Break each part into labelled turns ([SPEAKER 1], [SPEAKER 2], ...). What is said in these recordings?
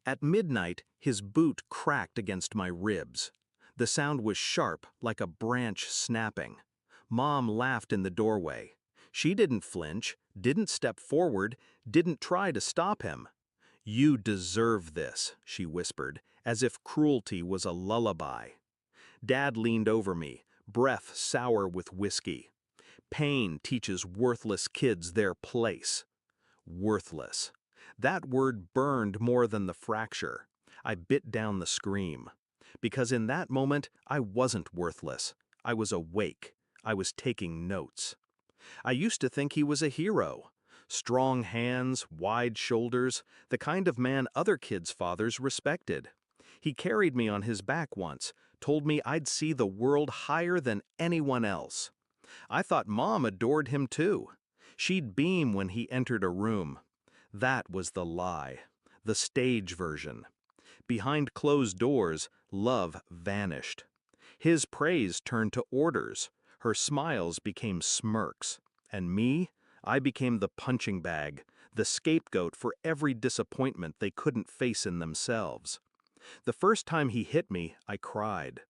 [SPEAKER 1] At midnight, his boot cracked against my ribs. The sound was sharp, like a branch snapping. Mom laughed in the doorway. She didn't flinch, didn't step forward, didn't try to stop him. "You deserve this," she whispered, as if cruelty was a lullaby. Dad leaned over me, breath sour with whiskey. "Pain teaches worthless kids their place." Worthless. That word burned more than the fracture. I bit down the scream. Because in that moment, I wasn't worthless. I was awake. I was taking notes. I used to think he was a hero. Strong hands, wide shoulders, the kind of man other kids' fathers respected. He carried me on his back once, told me I'd see the world higher than anyone else. I thought Mom adored him too. She'd beam when he entered a room. That was the lie, the stage version. Behind closed doors, love vanished. His praise turned to orders. Her smiles became smirks. And me, I became the punching bag, the scapegoat for every disappointment they couldn't face in themselves. The first time he hit me, I cried.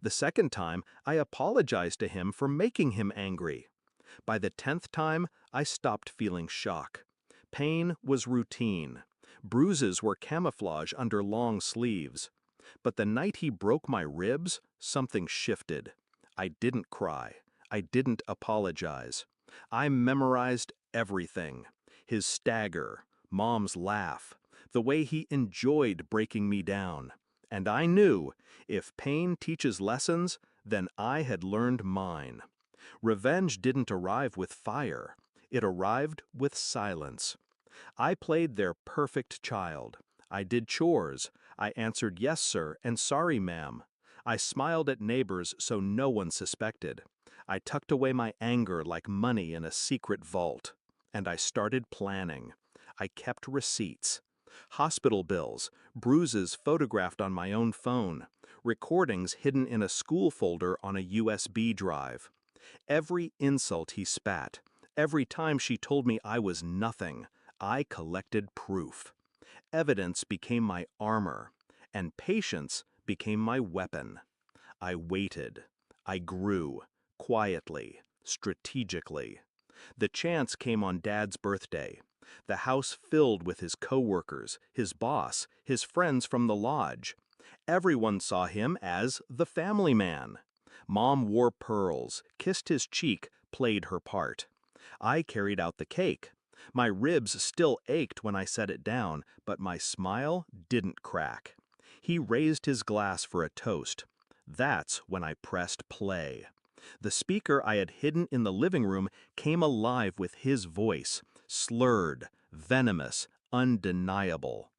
[SPEAKER 1] The second time, I apologized to him for making him angry. By the 10th time, I stopped feeling shock. Pain was routine. Bruises were camouflage under long sleeves. But the night he broke my ribs, something shifted. I didn't cry. I didn't apologize. I memorized everything. His stagger, Mom's laugh, the way he enjoyed breaking me down. And I knew, if pain teaches lessons, then I had learned mine. Revenge didn't arrive with fire. It arrived with silence. I played their perfect child. I did chores. I answered yes, sir, and sorry, ma'am. I smiled at neighbors so no one suspected. I tucked away my anger like money in a secret vault. And I started planning. I kept receipts. Hospital bills, bruises photographed on my own phone, recordings hidden in a school folder on a USB drive. Every insult he spat, every time she told me I was nothing, I collected proof. Evidence became my armor, and patience became my weapon. I waited. I grew, quietly, strategically. The chance came on Dad's birthday. The house filled with his coworkers, his boss, his friends from the lodge. Everyone saw him as the family man. Mom wore pearls, kissed his cheek, played her part. I carried out the cake. My ribs still ached when I set it down, but my smile didn't crack. He raised his glass for a toast. That's when I pressed play. The speaker I had hidden in the living room came alive with his voice, slurred, venomous, undeniable.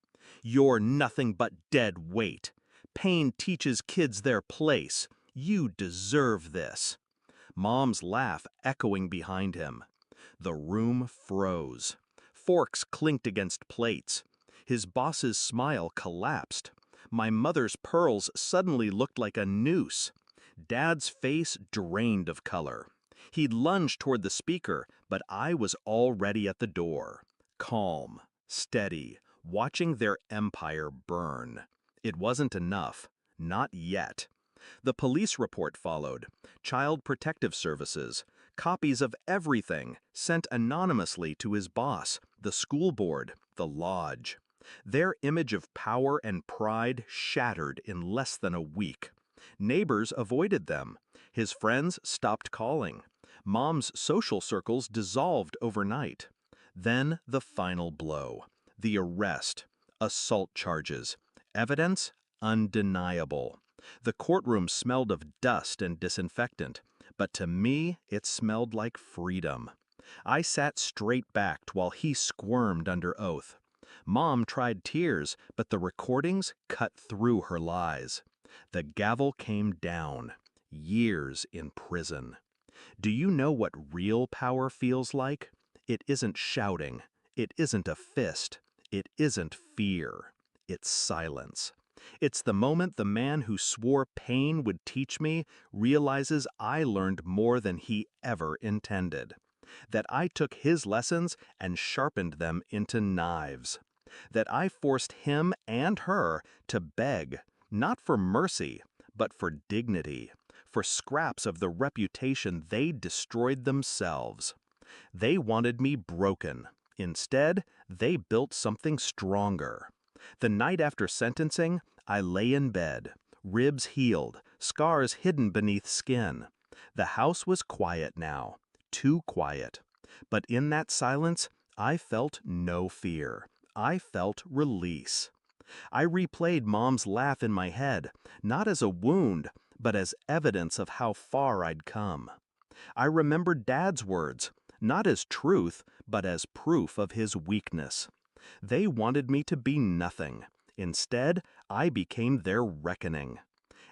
[SPEAKER 1] "You're nothing but dead weight. Pain teaches kids their place. You deserve this." Mom's laugh echoing behind him. The room froze. Forks clinked against plates. His boss's smile collapsed. My mother's pearls suddenly looked like a noose. Dad's face drained of color. He lunged toward the speaker, but I was already at the door. Calm, steady, watching their empire burn. It wasn't enough. Not yet. The police report followed. Child Protective Services. Copies of everything sent anonymously to his boss, the school board, the lodge. Their image of power and pride shattered in less than a week. Neighbors avoided them. His friends stopped calling. Mom's social circles dissolved overnight. Then the final blow. The arrest. Assault charges. Evidence undeniable. The courtroom smelled of dust and disinfectant, but to me it smelled like freedom. I sat straight-backed while he squirmed under oath. Mom tried tears, but the recordings cut through her lies. The gavel came down. Years in prison. Do you know what real power feels like? It isn't shouting. It isn't a fist. It isn't fear. It's silence. It's the moment the man who swore pain would teach me realizes I learned more than he ever intended. That I took his lessons and sharpened them into knives. that I forced him and her to beg, not for mercy, but for dignity, for scraps of the reputation they destroyed themselves. They wanted me broken. Instead, they built something stronger. The night after sentencing, I lay in bed, ribs healed, scars hidden beneath skin. The house was quiet now, too quiet. But in that silence, I felt no fear. I felt release. I replayed Mom's laugh in my head, not as a wound, but as evidence of how far I'd come. I remembered Dad's words, not as truth, but as proof of his weakness. They wanted me to be nothing. Instead, I became their reckoning.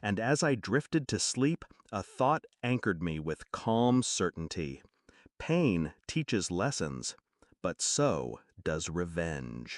[SPEAKER 1] And as I drifted to sleep, a thought anchored me with calm certainty. Pain teaches lessons, but so does revenge.